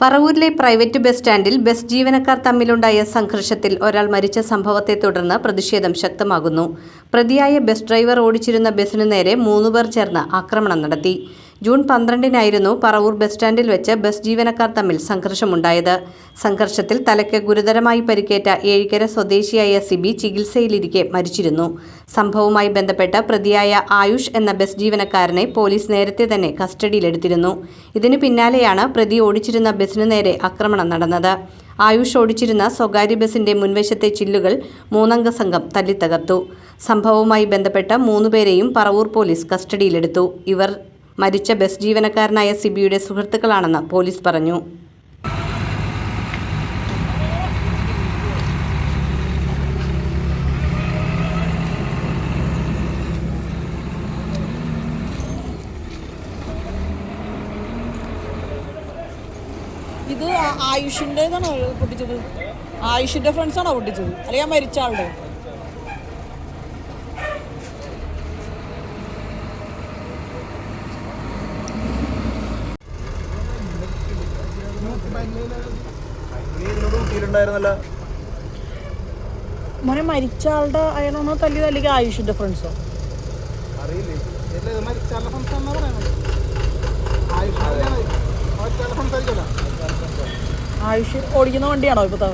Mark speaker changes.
Speaker 1: പറവൂരിലെ private bus സ്റ്റാൻഡിൽ bus ജീവനക്കാർ തമ്മിലുണ്ടായ സംഘർഷത്തിൽ ഒരാൾ മരിച്ച സംഭവത്തെ തുടർന്ന് പ്രതിഷേധം ശക്തമാകുന്നു. പ്രതിയായ ബസ് ഡ്രൈവർ ഓടിച്ചിരുന്ന ബസിനു നേരെ 3 പേർ ചേർന്ന് ആക്രമണം നടത്തി. ജൂൺ 12-നായിരുന്നു പറവൂർ ബസ് സ്റ്റാൻഡിൽ വെച്ച് ബസ് ജീവനക്കാർ തമ്മിൽ സംഘർഷമുണ്ടായത്. സംഘർഷത്തിൽ തലയ്ക്ക് ഗുരുതരമായി പരിക്കേറ്റ ഏഴിക്കര സ്വദേശിയായ സിബി ചികിത്സയിലിരിക്കെ മരിച്ചിരുന്നു. സംഭവവുമായി ബന്ധപ്പെട്ട് പ്രതിയായ ആയുഷ് എന്ന ബസ് ജീവനക്കാരനെ പോലീസ് നേരത്തെ തന്നെ കസ്റ്റഡിയിലെടുത്തിരുന്നു. ഇതിനു പിന്നാലെയാണ് പ്രതി ഓടിച്ചിരുന്ന ബസിനു നേരെ ആക്രമണം നടന്നത്. ആയുഷ് ഓടിച്ചിരുന്ന സ്വകാര്യ ബസിന്റെ മുൻവശത്തെ ചില്ലുകൾ 3-അംഗ സംഘം തല്ലിത്തകർത്തു. സംഭവവുമായി ബന്ധപ്പെട്ട് 3 പേരെയും പറവൂർ പോലീസ് കസ്റ്റഡിയിലെടുത്തു. ഇവർ മരിച്ച ബസ് ജീവനക്കാരനായ സിബിയുടെ സുഹൃത്തുക്കളാണെന്ന് പോലീസ് പറഞ്ഞു.
Speaker 2: ഇത് ആയുഷിൻ്റെതാണോ പൊട്ടിച്ചത്? ആയുഷിൻ്റെ ഫ്രണ്ട്സാണോ പൊട്ടിച്ചത്, അല്ലെങ്കിൽ മരിച്ച ആളുടെ? മോനെ മരിച്ച ആളുടെ അയാളാണോ തല്ലിയത്, അല്ലെങ്കിൽ ആയുഷിൻ്റെ ഫ്രണ്ട്സോ? ആയുഷ് ഓടിക്കുന്ന വണ്ടിയാണോ ഇപ്പോൾ?